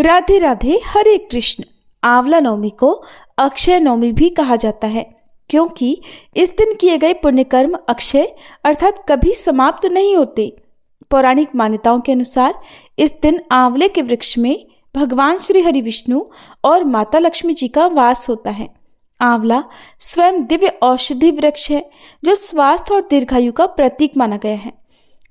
राधे राधे। हरे कृष्ण। आंवला नवमी को अक्षय नवमी भी कहा जाता है, क्योंकि इस दिन किए गए पुण्य कर्म अक्षय अर्थात कभी समाप्त नहीं होते। पौराणिक मान्यताओं के अनुसार इस दिन आंवले के वृक्ष में भगवान श्री हरि विष्णु और माता लक्ष्मी जी का वास होता है। आंवला स्वयं दिव्य औषधि वृक्ष है, जो स्वास्थ्य और दीर्घायु का प्रतीक माना गया है।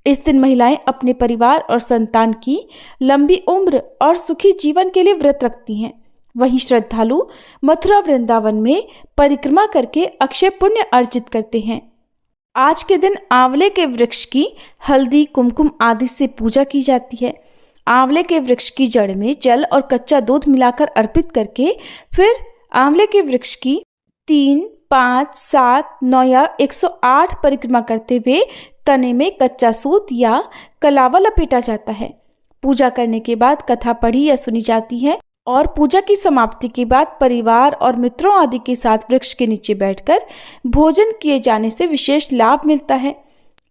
इस दिन महिलाएं अपने परिवार और संतान की लंबी उम्र और सुखी जीवन के लिए व्रत रखती हैं। वहीं श्रद्धालु मथुरा वृंदावन में परिक्रमा करके अक्षय पुण्य अर्जित करते हैं। आज के दिन आंवले के वृक्ष की हल्दी, कुमकुम आदि से पूजा की जाती है। आंवले के वृक्ष की जड़ में जल और कच्चा दूध मिलाकर अर्पित करके फिर आंवले के वृक्ष की 3, 5, 7, 9 या 108 परिक्रमा करते हुए तने में कच्चा सूत या कलावा लपेटा जाता है। पूजा करने के बाद कथा पढ़ी या सुनी जाती है और पूजा की समाप्ति के बाद परिवार और मित्रों आदि के साथ वृक्ष के नीचे बैठकर भोजन किए जाने से विशेष लाभ मिलता है।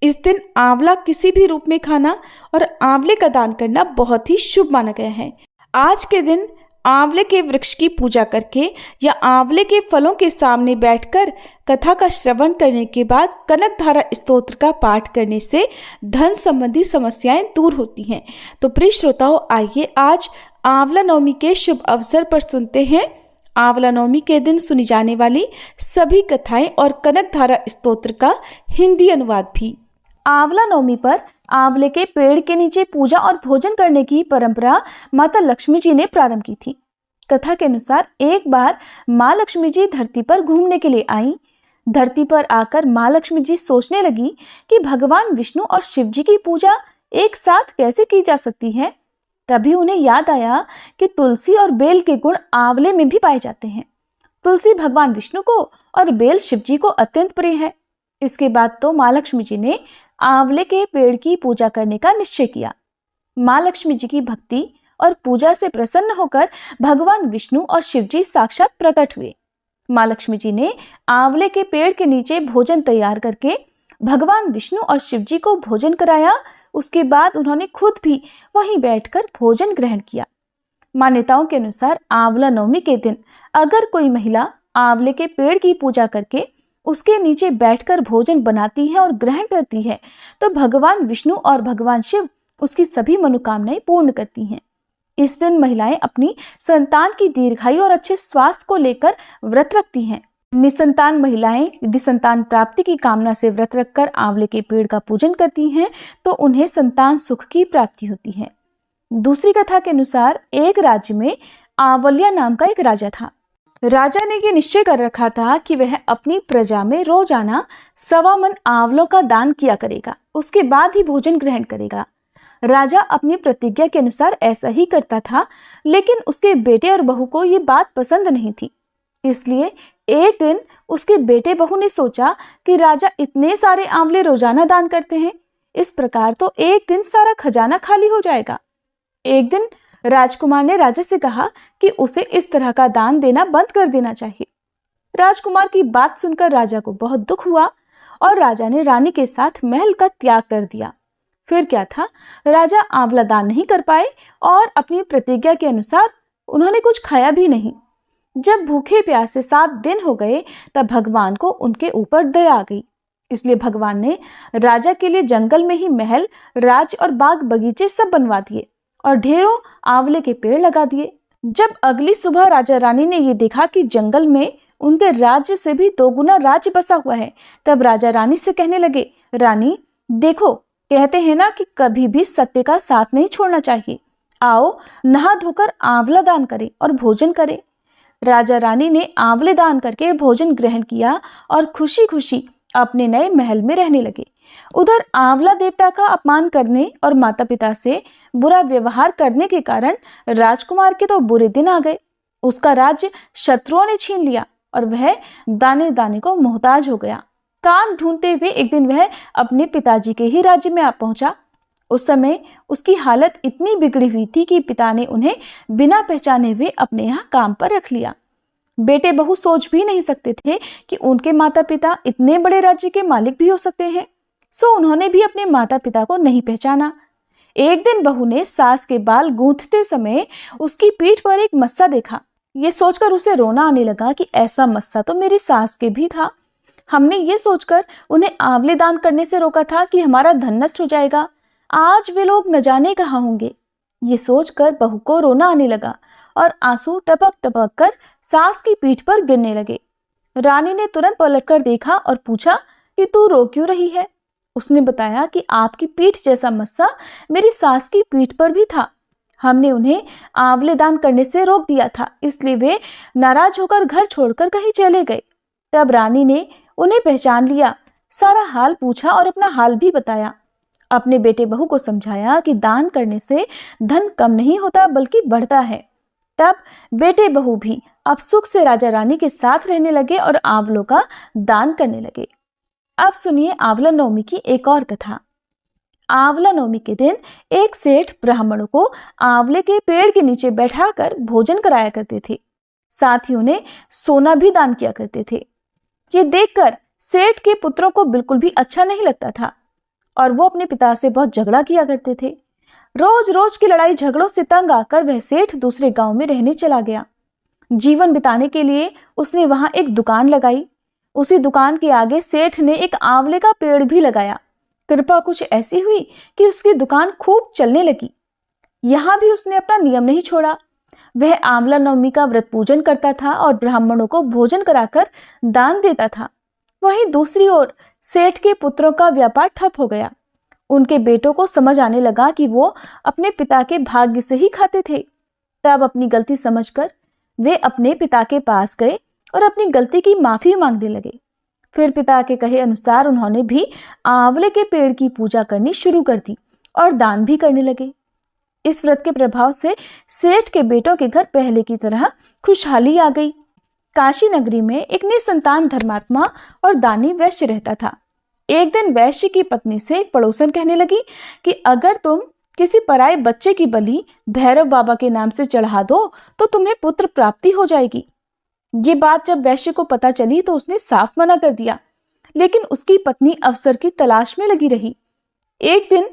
इस दिन आंवला किसी भी रूप में खाना और आंवले का दान करना बहुत ही शुभ माना गया है। आज के दिन आंवले के वृक्ष की पूजा करके या आंवले के फलों के सामने बैठकर कथा का श्रवण करने के बाद कनकधारा स्तोत्र का पाठ करने से धन संबंधी समस्याएं दूर होती हैं। तो प्रिय श्रोताओं, आइए आज आंवला नवमी के शुभ अवसर पर सुनते हैं आंवला नवमी के दिन सुनी जाने वाली सभी कथाएं और कनकधारा स्तोत्र का हिंदी अनुवाद भी। आंवला नवमी पर आंवले के पेड़ के नीचे पूजा और भोजन करने की परंपरा माता लक्ष्मी जी ने प्रारंभ की थी। कथा के अनुसार एक बार माँ लक्ष्मी जी धरती पर घूमने के लिए आई। धरती पर आकर माँ लक्ष्मी जी सोचने लगी कि भगवान विष्णु और शिव जी की पूजा एक साथ कैसे की जा सकती है। तभी उन्हें याद आया कि तुलसी और बेल के गुण आंवले में भी पाए जाते हैं। तुलसी भगवान विष्णु को और बेल शिव जी को अत्यंत प्रिय है। इसके बाद तो माँ लक्ष्मी जी ने आंवले के पेड़ की पूजा करने का निश्चय किया। माँ लक्ष्मी जी की भक्ति और पूजा से प्रसन्न होकर भगवान विष्णु और शिव जी साक्षात प्रकट हुए। माँ लक्ष्मी जी ने आंवले के पेड़ के नीचे भोजन तैयार करके भगवान विष्णु और शिव जी को भोजन कराया। उसके बाद उन्होंने खुद भी वहीं बैठकर भोजन ग्रहण किया। मान्यताओं के अनुसार आंवला नवमी के दिन अगर कोई महिला आंवले के पेड़ की पूजा करके उसके नीचे बैठकर भोजन बनाती है और ग्रहण करती है तो भगवान विष्णु और भगवान शिव उसकी सभी मनोकामनाएं पूर्ण करती हैं। इस दिन महिलाएं अपनी संतान की दीर्घायु और अच्छे स्वास्थ्य को लेकर व्रत रखती हैं। निसंतान महिलाएं यदि संतान प्राप्ति की कामना से व्रत रखकर आंवले के पेड़ का पूजन करती हैं तो उन्हें संतान सुख की प्राप्ति होती है। दूसरी कथा के अनुसार एक राज्य में आंवल्या नाम का एक राजा था। राजा ने ये निश्चय कर रखा था कि वह अपनी प्रजा में रोजाना 1.25 मन आंवलों का दान किया करेगा, उसके बाद ही भोजन ग्रहण करेगा। राजा अपनी प्रतिज्ञा के अनुसार ऐसा ही करता था, लेकिन उसके बेटे और बहू को ये बात पसंद नहीं थी। इसलिए एक दिन उसके बेटे बहू ने सोचा कि राजा इतने सारे आंवले रोजाना दान करते हैं, इस प्रकार तो एक दिन सारा खजाना खाली हो जाएगा। एक दिन राजकुमार ने राजा से कहा कि उसे इस तरह का दान देना बंद कर देना चाहिए। राजकुमार की बात सुनकर राजा को बहुत दुख हुआ और राजा ने रानी के साथ महल का त्याग कर दिया। फिर क्या था, राजा आंवला दान नहीं कर पाए और अपनी प्रतिज्ञा के अनुसार उन्होंने कुछ खाया भी नहीं। जब भूखे प्यासे 7 दिन हो गए तब भगवान को उनके ऊपर दया आ गई। इसलिए भगवान ने राजा के लिए जंगल में ही महल, राज और बाग बगीचे सब बनवा दिए और ढेरों आंवले के पेड़ लगा दिए। जब अगली सुबह राजा रानी ने ये देखा कि जंगल में उनके राज्य से भी 2 गुना राज्य बसा हुआ है, तब राजा रानी से कहने लगे, रानी देखो, कहते हैं ना कि कभी भी सत्य का साथ नहीं छोड़ना चाहिए। आओ नहा धोकर आंवला दान करें और भोजन करें। राजा रानी ने आंवले दान करके भोजन ग्रहण किया और खुशी खुशी अपने नए महल में रहने लगे। उधर आंवला देवता का अपमान करने और माता पिता से बुरा व्यवहार करने के कारण राजकुमार के तो बुरे दिन आ गए। उसका राज्य शत्रुओं ने छीन लिया और वह दाने दाने को मोहताज हो गया। काम ढूंढते हुए एक दिन वह अपने पिताजी के ही राज्य में आ पहुंचा। उस समय उसकी हालत इतनी बिगड़ी हुई थी कि पिता ने उन्हें बिना पहचाने हुए अपने यहाँ काम पर रख लिया। बेटे बहू सोच भी नहीं सकते थे कि उनके माता पिता इतने बड़े राज्य के मालिक भी हो सकते हैं। सो उन्होंने भी अपने माता पिता को नहीं पहचाना। एक दिन बहू ने सास के बाल गूंथते समय उसकी पीठ पर एक मस्सा देखा। ये सोचकर उसे रोना आने लगा कि ऐसा मस्सा तो मेरी सास के भी था। हमने ये सोचकर उन्हें आंवले दान करने से रोका था कि हमारा धन नष्ट हो जाएगा। आज वे लोग न जाने कहाँ होंगे। ये सोचकर बहू को रोना आने लगा और आंसू टपक टपक कर सास की पीठ पर गिरने लगे। रानी ने तुरंत पलटकर देखा और पूछा कि तू रो क्यों रही है। उसने बताया कि आपकी पीठ जैसा मस्सा मेरी सास की पीठ पर भी था। हमने उन्हें आंवले दान करने से रोक दिया था, इसलिए वे नाराज होकर घर छोड़कर कहीं चले गए। तब रानी ने उन्हें पहचान लिया, सारा हाल पूछा और अपना हाल भी बताया। अपने बेटे बहू को समझाया कि दान करने से धन कम नहीं होता बल्कि बढ़ता है। तब बेटे बहू भी अब सुख से राजा रानी के साथ रहने लगे और आंवलों का दान करने लगे। अब सुनिए आंवला नवमी की एक और कथा। आंवला नवमी के दिन एक सेठ ब्राह्मणों को आंवले के पेड़ के नीचे बैठाकर भोजन कराया करते थे। साथ ही उन्हें सोना भी दान किया करते थे। ये देखकर सेठ के पुत्रों को बिल्कुल भी अच्छा नहीं लगता था और वो अपने पिता से बहुत झगड़ा किया करते थे। रोज रोज की लड़ाई झगड़ों से तंग आकर वह सेठ दूसरे गांव में रहने चला गया। जीवन बिताने के लिए उसने वहां एक दुकान लगाई। उसी दुकान के आगे सेठ ने एक आंवले का पेड़ भी लगाया। कृपा कुछ ऐसी हुई कि उसकी दुकान खूब चलने लगी। यहां भी उसने अपना नियम नहीं छोड़ा। वह आंवला नवमी का व्रत पूजन करता था और ब्राह्मणों को भोजन कराकर दान देता था। वहीं दूसरी ओर सेठ के पुत्रों का व्यापार ठप हो गया। उनके बेटों को समझ आने लगा कि वो अपने पिता के भाग्य से ही खाते थे। तब अपनी गलती समझकर वे अपने पिता के पास गए और अपनी गलती की माफी मांगने लगे। फिर पिता के कहे अनुसार उन्होंने भी आंवले के पेड़ की पूजा करनी शुरू कर दी और दान भी करने लगे। इस व्रत के प्रभाव से सेठ के बेटों के घर पहले की तरह खुशहाली आ गई। काशी नगरी में एक निसंतान धर्मात्मा और दानी वैश्य रहता था। एक दिन वैश्य की पत्नी से एक पड़ोसन कहने लगी कि अगर तुम किसी पराये बच्चे की बलि भैरव बाबा के नाम से चढ़ा दो तो तुम्हें पुत्र प्राप्ति हो जाएगी। ये बात जब वैश्य को पता चली तो उसने साफ मना कर दिया, लेकिन उसकी पत्नी अवसर की तलाश में लगी रही। एक दिन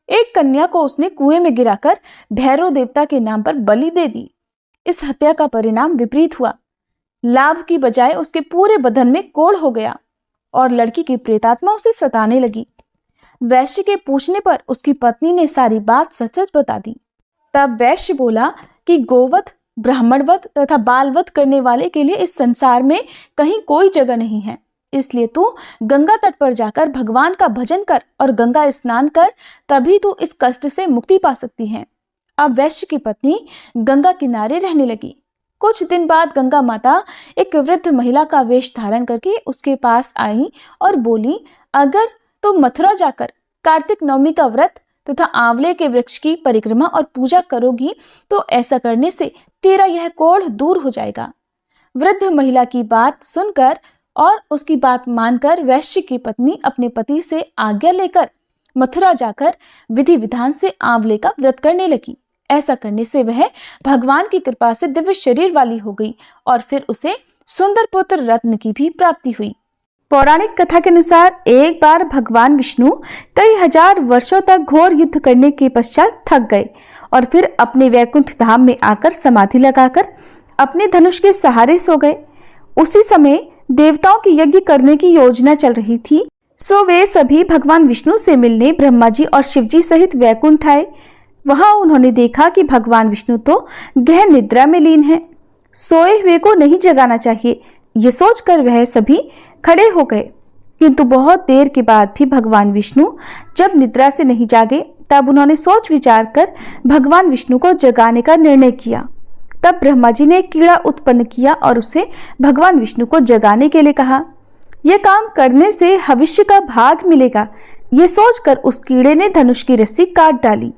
एक कन्या को उसने कुएं में गिराकर भैरव देवता के नाम पर बलि दे दी। इस हत्या का परिणाम विपरीत हुआ। लाभ की बजाय उसके पूरे बदन में कोढ़ हो गया और लड़की की प्रेतात्मा उसे सताने लगी। वैश्य के पूछने पर उसकी पत्नी ने सारी बात सच सच बता दी। तब वैश्य बोला कि गोवध, ब्राह्मणवध तथा बालवध करने वाले के लिए इस संसार में कहीं कोई जगह नहीं है। इसलिए तू गंगा तट पर जाकर भगवान का भजन कर और गंगा स्नान कर, तभी तू इस कष्ट से मुक्ति पा सकती है। अब वैश्य की पत्नी गंगा किनारे रहने लगी। कुछ दिन बाद गंगा माता एक वृद्ध महिला का वेश धारण करके उसके पास आई और बोली, अगर तुम मथुरा जाकर कार्तिक नवमी का व्रत तथा आंवले के वृक्ष की परिक्रमा और पूजा करोगी तो ऐसा करने से तेरा यह कोढ़ दूर हो जाएगा। वृद्ध महिला की बात सुनकर और उसकी बात मानकर वैश्य की पत्नी अपने पति से आज्ञा लेकर मथुरा जाकर विधि विधान से आंवले का व्रत करने लगी। ऐसा करने से वह भगवान की कृपा से दिव्य शरीर वाली हो गई और फिर उसे सुंदर पुत्र रत्न की भी प्राप्ति हुई। पौराणिक कथा के अनुसार एक बार भगवान विष्णु कई हजार वर्षों तक घोर युद्ध करने के पश्चात थक गए और फिर अपने वैकुंठ धाम में आकर समाधि लगाकर अपने धनुष के सहारे सो गए। उसी समय देवताओं की यज्ञ करने की योजना चल रही थी। सो वे सभी भगवान विष्णु से मिलने ब्रह्मा जी और शिव जी सहित वैकुंठ आए। वहां उन्होंने देखा कि भगवान विष्णु तो गहन निद्रा में लीन हैं। सोए हुए को नहीं जगाना चाहिए, ये सोचकर वह सभी खड़े हो गए। किंतु बहुत देर के बाद भी भगवान विष्णु जब निद्रा से नहीं जागे, तब उन्होंने सोच विचार कर भगवान विष्णु को जगाने का निर्णय किया। तब ब्रह्मा जी ने एक कीड़ा उत्पन्न किया और उसे भगवान विष्णु को जगाने के लिए कहा। यह काम करने से भविष्य का भाग मिलेगा। ये सोचकर उस कीड़े ने धनुष की रस्सी काट डाली।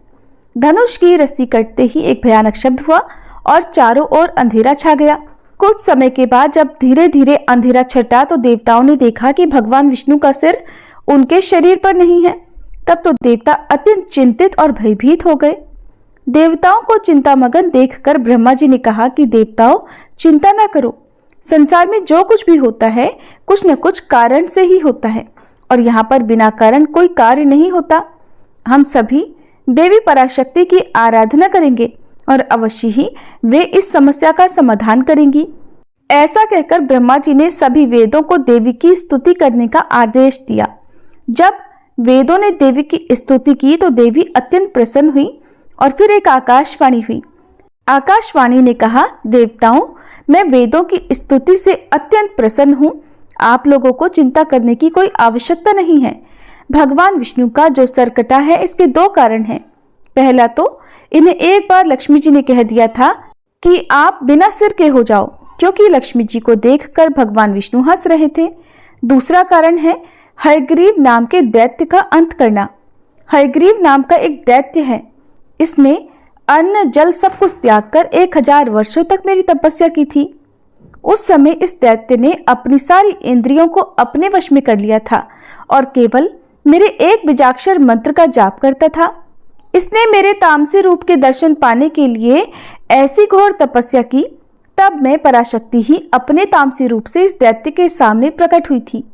धनुष की रस्सी कटते ही एक भयानक शब्द हुआ और चारों ओर अंधेरा छा गया। कुछ समय के बाद जब धीरे धीरे अंधेरा छटा तो देवताओं ने देखा कि भगवान विष्णु का सिर उनके शरीर पर नहीं है। तब तो देवता अत्यंत चिंतित और भयभीत हो गए। देवताओं को चिंतामग्न देखकर ब्रह्मा जी ने कहा कि देवताओं, चिंता न करो। संसार में जो कुछ भी होता है कुछ न कुछ कारण से ही होता है और यहाँ पर बिना कारण कोई कार्य नहीं होता। हम सभी देवी पराशक्ति की आराधना करेंगे और अवश्य ही वे इस समस्या का समाधान करेंगी। ऐसा कहकर ब्रह्मा जी ने सभी वेदों को देवी की स्तुति करने का आदेश दिया। जब वेदों ने देवी की स्तुति की तो देवी अत्यंत प्रसन्न हुई और फिर एक आकाशवाणी हुई। आकाशवाणी ने कहा, देवताओं, मैं वेदों की स्तुति से अत्यंत प्रसन्न हूँ। आप लोगों को चिंता करने की कोई आवश्यकता नहीं है। भगवान विष्णु का जो सर कटा है, इसके दो कारण हैं। पहला तो इन्हें एक बार लक्ष्मी जी ने कह दिया था कि आप बिना सिर के हो जाओ, क्योंकि लक्ष्मी जी को देखकर भगवान विष्णु हंस रहे थे। दूसरा कारण है हयग्रीव नाम के दैत्य का अंत करना। हयग्रीव नाम का एक दैत्य है। इसने अन्न जल सब कुछ त्याग कर 1000 वर्षों तक मेरी तपस्या की थी। उस समय इस दैत्य ने अपनी सारी इंद्रियों को अपने वश में कर लिया था और केवल मेरे एक बीजाक्षर मंत्र का जाप करता था। इसने मेरे तामसी रूप के दर्शन पाने के लिए ऐसी घोर तपस्या की। तब मैं पराशक्ति ही अपने तामसी रूप से इस दैत्य के सामने प्रकट हुई थी।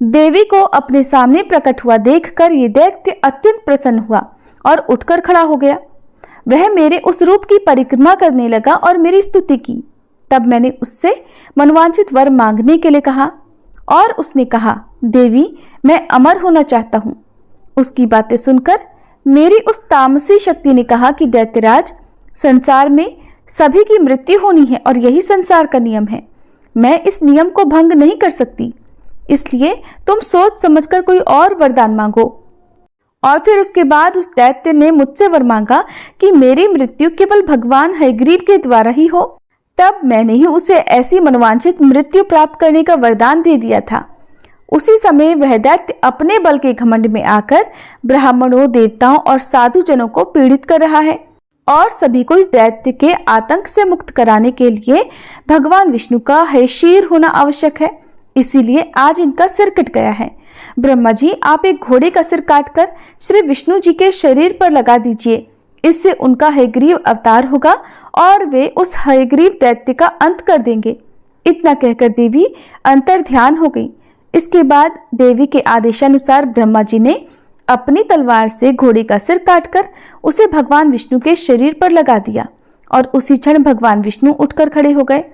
देवी को अपने सामने प्रकट हुआ देखकर ये दैत्य अत्यंत प्रसन्न हुआ और उठकर खड़ा हो गया। वह मेरे उस रूप की परिक्रमा करने लगा और मेरी स्तुति की। तब मैंने उससे मनवांछित वर मांगने के लिए कहा और उसने कहा, देवी, मैं अमर होना चाहता हूँ। उसकी बातें सुनकर मेरी उस तामसी शक्ति ने कहा कि दैत्यराज, संसार में सभी की मृत्यु होनी है और यही संसार का नियम है। मैं इस नियम को भंग नहीं कर सकती, इसलिए तुम सोच समझकर कोई और वरदान मांगो। और फिर उसके बाद उस दैत्य ने मुझसे वर मांगा कि मेरी मृत्यु केवल भगवान हयग्रीव के द्वारा ही हो। तब मैंने ही उसे ऐसी मनवांछित मृत्यु प्राप्त करने का वरदान दे दिया था। उसी समय वह दैत्य अपने बल के घमंड में आकर ब्राह्मणों, देवताओं और साधु जनों को पीड़ित कर रहा है और सभी को इस दैत्य के आतंक से मुक्त कराने के लिए भगवान विष्णु का हयशीर होना आवश्यक है। इसीलिए आज इनका सिर कट गया है। ब्रह्मा जी, आप एक घोड़े का सिर काटकर श्री विष्णु जी के शरीर पर लगा दीजिए। इससे उनका हयग्रीव अवतार होगा और वे उस हयग्रीव दैत्य का अंत कर देंगे। इतना कहकर देवी अंतर ध्यान हो गई। इसके बाद देवी के आदेशानुसार ब्रह्मा जी ने अपनी तलवार से घोड़े का सिर काटकर उसे भगवान विष्णु के शरीर पर लगा दिया और उसी क्षण भगवान विष्णु उठकर खड़े हो गए।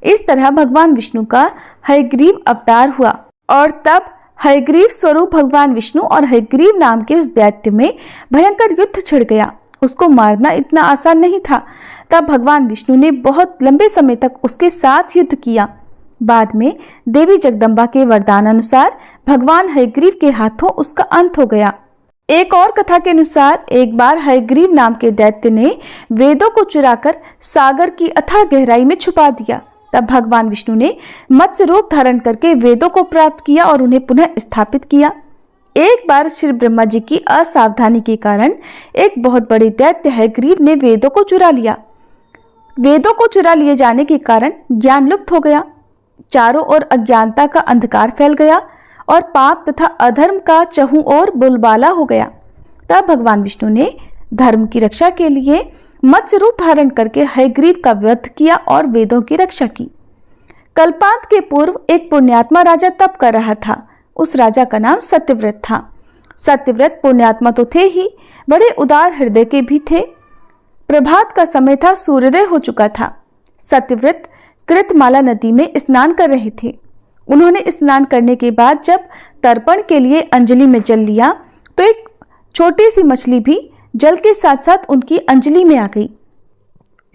इस तरह भगवान विष्णु का हयग्रीव अवतार हुआ और तब हयग्रीव स्वरूप भगवान विष्णु और हयग्रीव नाम के उस दैत्य में भयंकर युद्ध छिड़ गया। उसको मारना इतना आसान नहीं था। तब भगवान विष्णु ने बहुत लंबे समय तक उसके साथ युद्ध किया। बाद में देवी जगदम्बा के वरदान अनुसार भगवान हयग्रीव के हाथों उसका अंत हो गया। एक और कथा के अनुसार एक बार हयग्रीव नाम के दैत्य ने वेदों को चुराकर सागर की अथाह गहराई में छुपा दिया। तब भगवान विष्णु ने मत्स्य रूप धारण करके वेदों को प्राप्त किया और उन्हें पुनः स्थापित किया। एक बार श्री ब्रह्मा जी की असावधानी के कारण एक बहुत बड़े दैत्य हयग्रीव ने वेदों को चुरा लिया। वेदों को चुरा लिए जाने के कारण ज्ञान लुप्त हो गया। चारों ओर अज्ञानता का अंधकार फैल गया और पाप तथा अधर्म का चहुं ओर बोलबाला हो गया। तब भगवान विष्णु ने धर्म की रक्षा के लिए मत्स्य रूप धारण करके हयग्रीव का वध किया और वेदों की रक्षा की। कल्पांत के पूर्व एक पुण्यात्मा राजा तप कर रहा था। उस राजा का नाम सत्यव्रत था। सत्यव्रत पुण्यात्मा तो थे ही, बड़े उदार हृदय के भी थे। प्रभात का समय था, सूर्योदय हो चुका था। सत्यव्रत कृतमाला नदी में स्नान कर रहे थे। उन्होंने स्नान करने के बाद जब तर्पण के लिए अंजलि में जल लिया तो एक छोटी सी मछली भी जल के साथ साथ उनकी अंजलि में आ गई।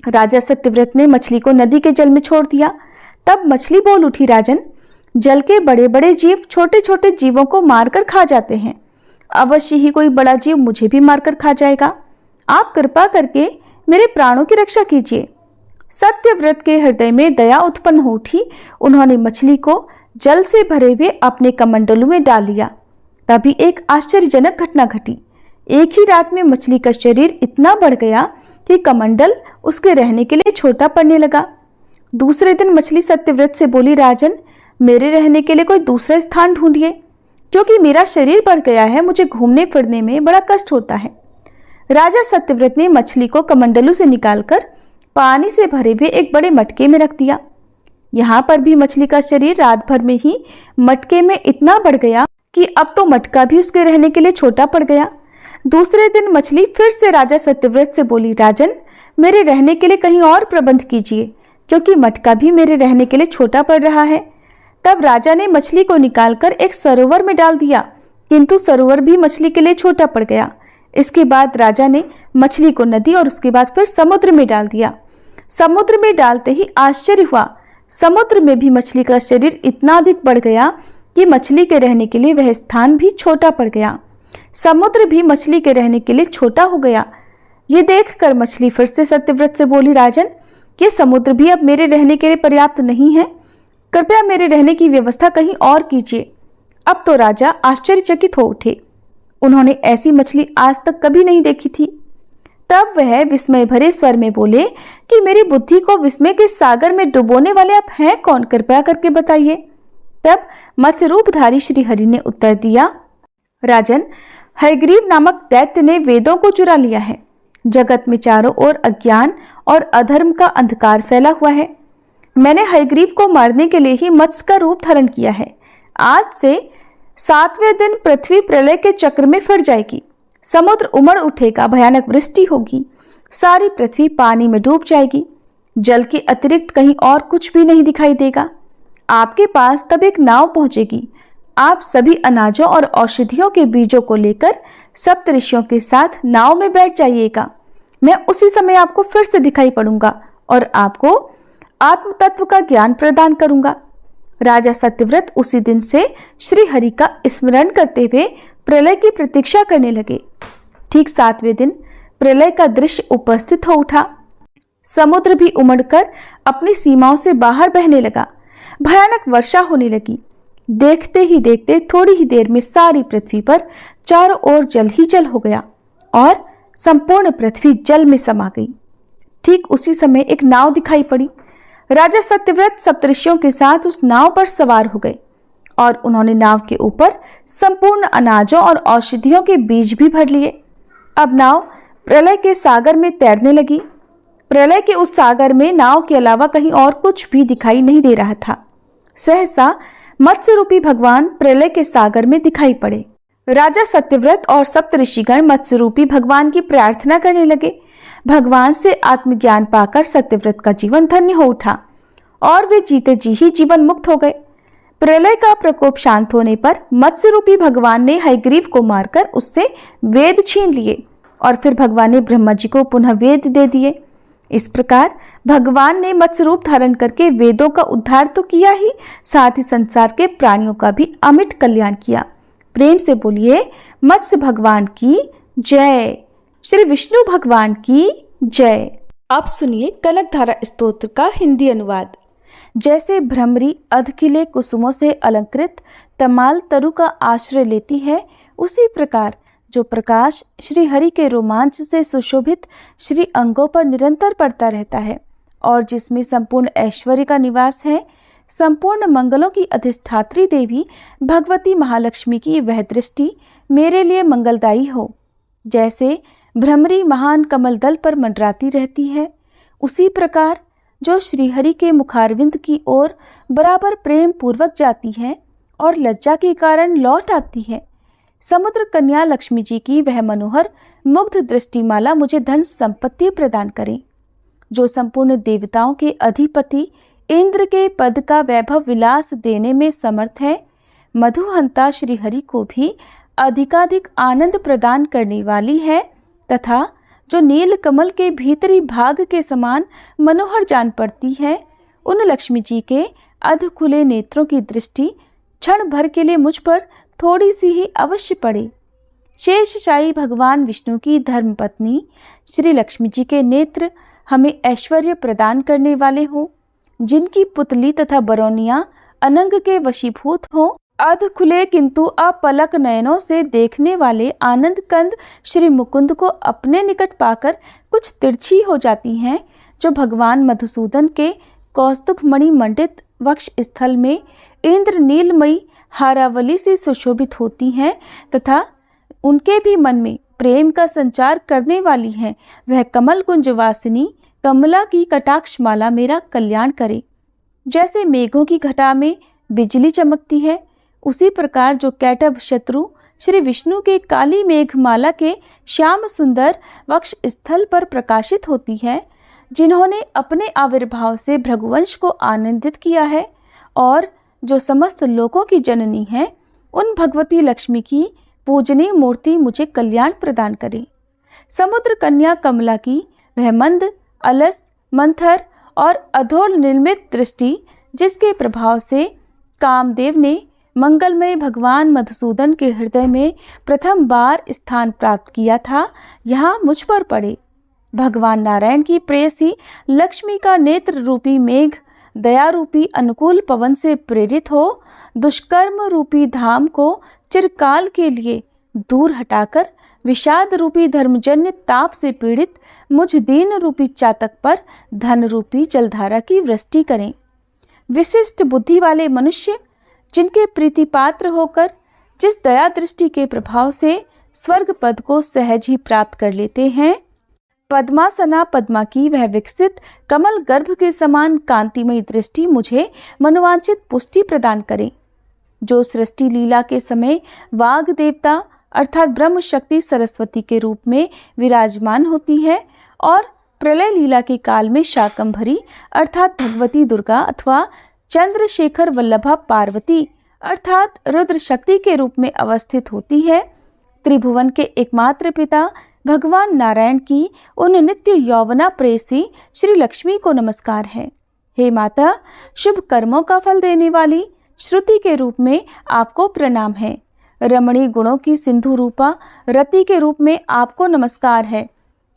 राजा सत्यव्रत ने मछली को नदी के जल में छोड़ दिया। तब मछली बोल उठी, राजन, जल के बड़े बड़े जीव छोटे छोटे जीवों को मारकर खा जाते हैं। अवश्य ही कोई बड़ा जीव मुझे भी मारकर खा जाएगा। आप कृपा करके मेरे प्राणों की रक्षा कीजिए। सत्यव्रत के हृदय में दया उत्पन्न हो उठी। उन्होंने मछली को जल से भरे हुए अपने कमंडलू में डाल लिया। तभी एक आश्चर्यजनक घटना घटी। एक ही रात में मछली का शरीर इतना बढ़ गया कि कमंडल उसके रहने के लिए छोटा पड़ने लगा। दूसरे दिन मछली सत्यव्रत से बोली, राजन, मेरे रहने के लिए कोई दूसरा स्थान ढूंढिए, क्योंकि मेरा शरीर बढ़ गया है। मुझे घूमने फिरने में बड़ा कष्ट होता है। राजा सत्यव्रत ने मछली को कमंडलू से निकालकर पानी से भरे हुए एक बड़े मटके में रख दिया। यहाँ पर भी मछली का शरीर रात भर में ही मटके में इतना बढ़ गया कि अब तो मटका भी उसके रहने के लिए छोटा पड़ गया। दूसरे दिन मछली फिर से राजा सत्यव्रत से बोली, राजन, मेरे रहने के लिए कहीं और प्रबंध कीजिए, क्योंकि मटका भी मेरे रहने के लिए छोटा पड़ रहा है। तब राजा ने मछली को निकालकर एक सरोवर में डाल दिया, किंतु सरोवर भी मछली के लिए छोटा पड़ गया। इसके बाद राजा ने मछली को नदी और उसके बाद फिर समुद्र में डाल दिया। समुद्र में डालते ही आश्चर्य हुआ, समुद्र में भी मछली का शरीर इतना अधिक बढ़ गया कि मछली के रहने के लिए वह स्थान भी छोटा पड़ गया। समुद्र भी मछली के रहने के लिए छोटा हो गया। ये देखकर मछली फिर से सत्यव्रत से बोली, राजन, ये समुद्र भी अब मेरे रहने के लिए पर्याप्त नहीं है, कृपया मेरे रहने की व्यवस्था कहीं और कीजिए। अब तो राजा आश्चर्यचकित हो उठे। उन्होंने ऐसी मछली आज तक कभी नहीं देखी थी। तब वह विस्मय भरे स्वर में बोले कि मेरी बुद्धि को विस्मय के सागर में डुबोने वाले आप हैं कौन, कृपया करके बताइए। तब मत्स्य रूपधारी श्री हरि ने उत्तर दिया, राजन, हयग्रीव नामक दैत्य ने वेदों को चुरा लिया है। जगत में चारों ओर अज्ञान और अधर्म का अंधकार फैला हुआ है। मैंने हयग्रीव को मारने के लिए ही मत्स्य का रूप धारण किया है। आज से 7वें दिन पृथ्वी प्रलय के चक्र में फंस जाएगी। समुद्र उमड़ उठेगा, भयानक वृष्टि होगी, सारी पृथ्वी पानी में डूब जाएगी। जल के अतिरिक्त कहीं और कुछ भी नहीं दिखाई देगा। आपके पास तब एक नाव पहुंचेगी। आप सभी अनाजों और औषधियों के बीजों को लेकर सप्तऋषियों के साथ नाव में बैठ जाइएगा। मैं उसी समय आपको फिर से दिखाई पड़ूंगा और आपको आत्म तत्व का ज्ञान प्रदान करूंगा। राजा सत्यव्रत उसी दिन से श्री हरि का स्मरण करते हुए प्रलय की प्रतीक्षा करने लगे। ठीक 7वें दिन प्रलय का दृश्य उपस्थित हो उठा। समुद्र भी उमड़कर अपनी सीमाओं से बाहर बहने लगा। भयानक वर्षा होने लगी। देखते ही देखते थोड़ी ही देर में सारी पृथ्वी पर चारों ओर जल ही जल हो गया और संपूर्ण पृथ्वी जल में समा गई। ठीक उसी समय एक नाव दिखाई पड़ी। राजा सत्यव्रत सप्तऋषियों के साथ उस नाव पर सवार हो गए और उन्होंने नाव के ऊपर संपूर्ण अनाजों और औषधियों के बीज भी भर लिए। अब नाव प्रलय के सागर में तैरने लगी। प्रलय के उस सागर में नाव के अलावा कहीं और कुछ भी दिखाई नहीं दे रहा था। सहसा मत्स्य रूपी भगवान प्रलय के सागर में दिखाई पड़े। राजा सत्यव्रत और सप्तऋषिगण मत्स्य रूपी भगवान की प्रार्थना करने लगे। भगवान से आत्मज्ञान पाकर सत्यव्रत का जीवन धन्य हो उठा और वे जीते जी ही जीवन मुक्त हो गए। प्रलय का प्रकोप शांत होने पर मत्स्य रूपी भगवान ने हयग्रीव को मारकर उससे वेद छीन लिए और फिर भगवान ने ब्रह्मा जी को पुनः वेद दे दिए। इस प्रकार भगवान ने मत्स्य रूप धारण करके वेदों का उद्धार तो किया ही, साथ ही संसार के प्राणियों का भी अमिट कल्याण किया। प्रेम से बोलिए मत्स्य भगवान की जय, श्री विष्णु भगवान की जय। आप सुनिए कनकधारा स्तोत्र का हिंदी अनुवाद। जैसे भ्रमरी अधखिले कुसुमों से अलंकृत तमाल तरु का आश्रय लेती है, उसी प्रकार जो प्रकाश श्री हरि के रोमांच से सुशोभित श्री अंगों पर निरंतर पड़ता रहता है और जिसमें संपूर्ण ऐश्वर्य का निवास है, संपूर्ण मंगलों की अधिष्ठात्री देवी भगवती महालक्ष्मी की वह दृष्टि मेरे लिए मंगलदायी हो। जैसे भ्रमरी महान कमल दल पर मंडराती रहती है, उसी प्रकार जो श्रीहरि के मुखारविंद की ओर बराबर प्रेम पूर्वक जाती है और लज्जा के कारण लौट आती है, समुद्र कन्या लक्ष्मी जी की वह मनोहर मुग्ध दृष्टिमाला मुझे धन संपत्ति प्रदान करे। जो संपूर्ण देवताओं के अधिपति इंद्र के पद का वैभव विलास देने में समर्थ है, मधुहंता श्रीहरि को भी अधिकाधिक आनंद प्रदान करने वाली है तथा जो नील कमल के भीतरी भाग के समान मनोहर जान पड़ती है, उन लक्ष्मी जी के अध खुले नेत्रों की दृष्टि क्षण भर के लिए मुझ पर थोड़ी सी ही अवश्य पड़े। शेषशायी भगवान विष्णु की धर्मपत्नी श्री लक्ष्मी जी के नेत्र हमें ऐश्वर्य प्रदान करने वाले हों, जिनकी पुतली तथा बरौनियां अनंग के वशीभूत हों, अध खुले किंतु अपलक नयनों से देखने वाले आनंद कंद श्री मुकुंद को अपने निकट पाकर कुछ तिरछी हो जाती हैं, जो भगवान मधुसूदन के कौस्तुभ मणि मंडित वक्ष स्थल में इंद्र नीलमयी हारावली से सुशोभित होती हैं तथा उनके भी मन में प्रेम का संचार करने वाली हैं, वह कमल कुंज वासिनी कमला की कटाक्ष माला मेरा कल्याण करे। जैसे मेघों की घटा में बिजली चमकती है, उसी प्रकार जो कैटभ शत्रु श्री विष्णु के काली मेघमाला के श्याम सुंदर वक्ष स्थल पर प्रकाशित होती है, जिन्होंने अपने आविर्भाव से भृगुवंश को आनंदित किया है और जो समस्त लोकों की जननी है, उन भगवती लक्ष्मी की पूजनीय मूर्ति मुझे कल्याण प्रदान करे। समुद्र कन्या कमला की वह मंद, अलस, मंथर और अधोर निर्मित दृष्टि, जिसके प्रभाव से कामदेव ने मंगलमय भगवान मधुसूदन के हृदय में प्रथम बार स्थान प्राप्त किया था, यहाँ मुझ पर पड़े। भगवान नारायण की प्रेयसी लक्ष्मी का नेत्र रूपी मेघ दया रूपी अनुकूल पवन से प्रेरित हो दुष्कर्म रूपी धाम को चिरकाल के लिए दूर हटाकर विषाद रूपी धर्मजन्य ताप से पीड़ित मुझ दीन रूपी चातक पर धन रूपी जलधारा की वृष्टि करें। विशिष्ट बुद्धि वाले मनुष्य, जिनके प्रीति पात्र होकर जिस दया दृष्टि के प्रभाव से स्वर्ग पद को सहज ही प्राप्त कर लेते हैं, पद्मासना पद्मा की वह विकसित कमल गर्भ के समान कांतिमयी दृष्टि मुझे मनोवांछित पुष्टि प्रदान करे। जो सृष्टि लीला के समय वाग देवता अर्थात ब्रह्म शक्ति सरस्वती के रूप में विराजमान होती है और प्रलय लीला के काल में शाकंभरी अर्थात भगवती दुर्गा अथवा चंद्रशेखर वल्लभा पार्वती अर्थात रुद्र शक्ति के रूप में अवस्थित होती है, त्रिभुवन के एकमात्र पिता भगवान नारायण की उन नित्य यौवना प्रेयसी श्री लक्ष्मी को नमस्कार है। हे माता, शुभ कर्मों का फल देने वाली श्रुति के रूप में आपको प्रणाम है। रमणीय गुणों की सिंधु रूपा रति के रूप में आपको नमस्कार है।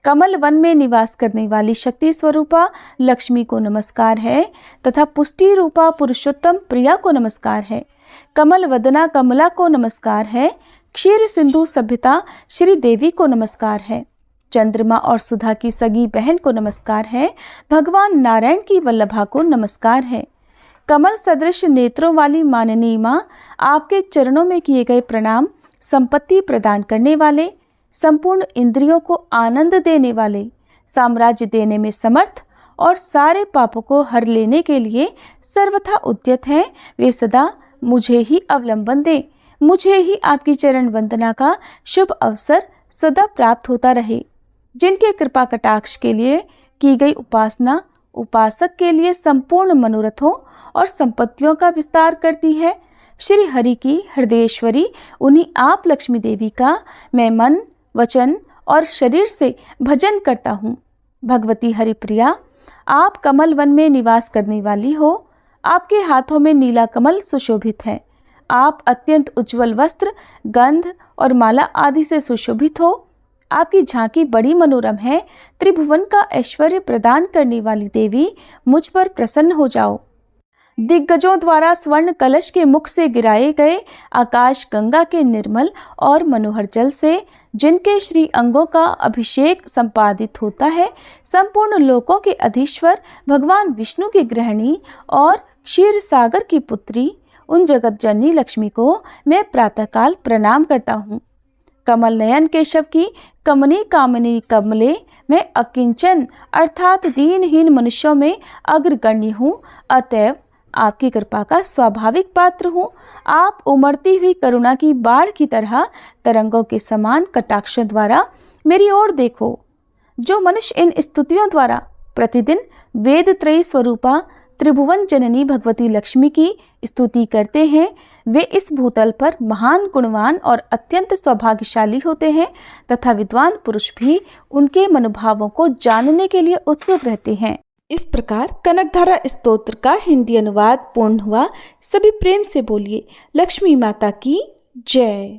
कमल वन में निवास करने वाली शक्ति स्वरूपा लक्ष्मी को नमस्कार है तथा पुष्टि रूपा पुरुषोत्तम प्रिया को नमस्कार है। कमल वदना कमला को नमस्कार है। क्षीर सिंधु सभ्यता श्री देवी को नमस्कार है। चंद्रमा और सुधा की सगी बहन को नमस्कार है। भगवान नारायण की वल्लभा को नमस्कार है। कमल सदृश नेत्रों वाली माननीय माँ, आपके चरणों में किए गए प्रणाम। संपत्ति प्रदान करने वाले, संपूर्ण इंद्रियों को आनंद देने वाले, साम्राज्य देने में समर्थ और सारे पापों को हर लेने के लिए सर्वथा उद्यत हैं, वे सदा मुझे ही अवलंबन दें। मुझे ही आपकी चरण वंदना का शुभ अवसर सदा प्राप्त होता रहे। जिनके कृपा कटाक्ष के लिए की गई उपासना उपासक के लिए संपूर्ण मनोरथों और संपत्तियों का विस्तार करती है, श्री हरि की हृदयेश्वरी उन्हीं आप लक्ष्मी देवी का मैं मन, वचन और शरीर से भजन करता हूँ। भगवती हरिप्रिया, आप कमल वन में निवास करने वाली हो। आपके हाथों में नीला कमल सुशोभित है। आप अत्यंत उज्जवल वस्त्र, गंध और माला आदि से सुशोभित हो। आपकी झांकी बड़ी मनोरम है। त्रिभुवन का ऐश्वर्य प्रदान करने वाली देवी, मुझ पर प्रसन्न हो जाओ। दिग्गजों द्वारा स्वर्ण कलश के मुख से गिराए गए आकाश गंगा के निर्मल और मनोहर जल से जिनके श्री अंगों का अभिषेक संपादित होता है, संपूर्ण लोकों के अधीश्वर भगवान विष्णु की गृहिणी और क्षीर सागर की पुत्री उन जगत जननी लक्ष्मी को मैं प्रातःकाल प्रणाम करता हूँ। कमल नयन केशव की कमनी कामनी कमले मैं अकिंचन अर्थात दीनहीन मनुष्यों में अग्रगण्य हूँ, अतएव आपकी कृपा का स्वाभाविक पात्र हूँ। आप उमड़ती हुई करुणा की बाढ़ की तरह तरंगों के समान कटाक्षों द्वारा मेरी ओर देखो। जो मनुष्य इन स्तुतियों द्वारा प्रतिदिन वेद त्रयी स्वरूपा त्रिभुवन जननी भगवती लक्ष्मी की स्तुति करते हैं, वे इस भूतल पर महान गुणवान और अत्यंत सौभाग्यशाली होते हैं तथा विद्वान पुरुष भी उनके मनोभावों को जानने के लिए उत्सुक रहते हैं। इस प्रकार कनकधारा स्तोत्र का हिंदी अनुवाद पूर्ण हुआ। सभी प्रेम से बोलिए लक्ष्मी माता की जय।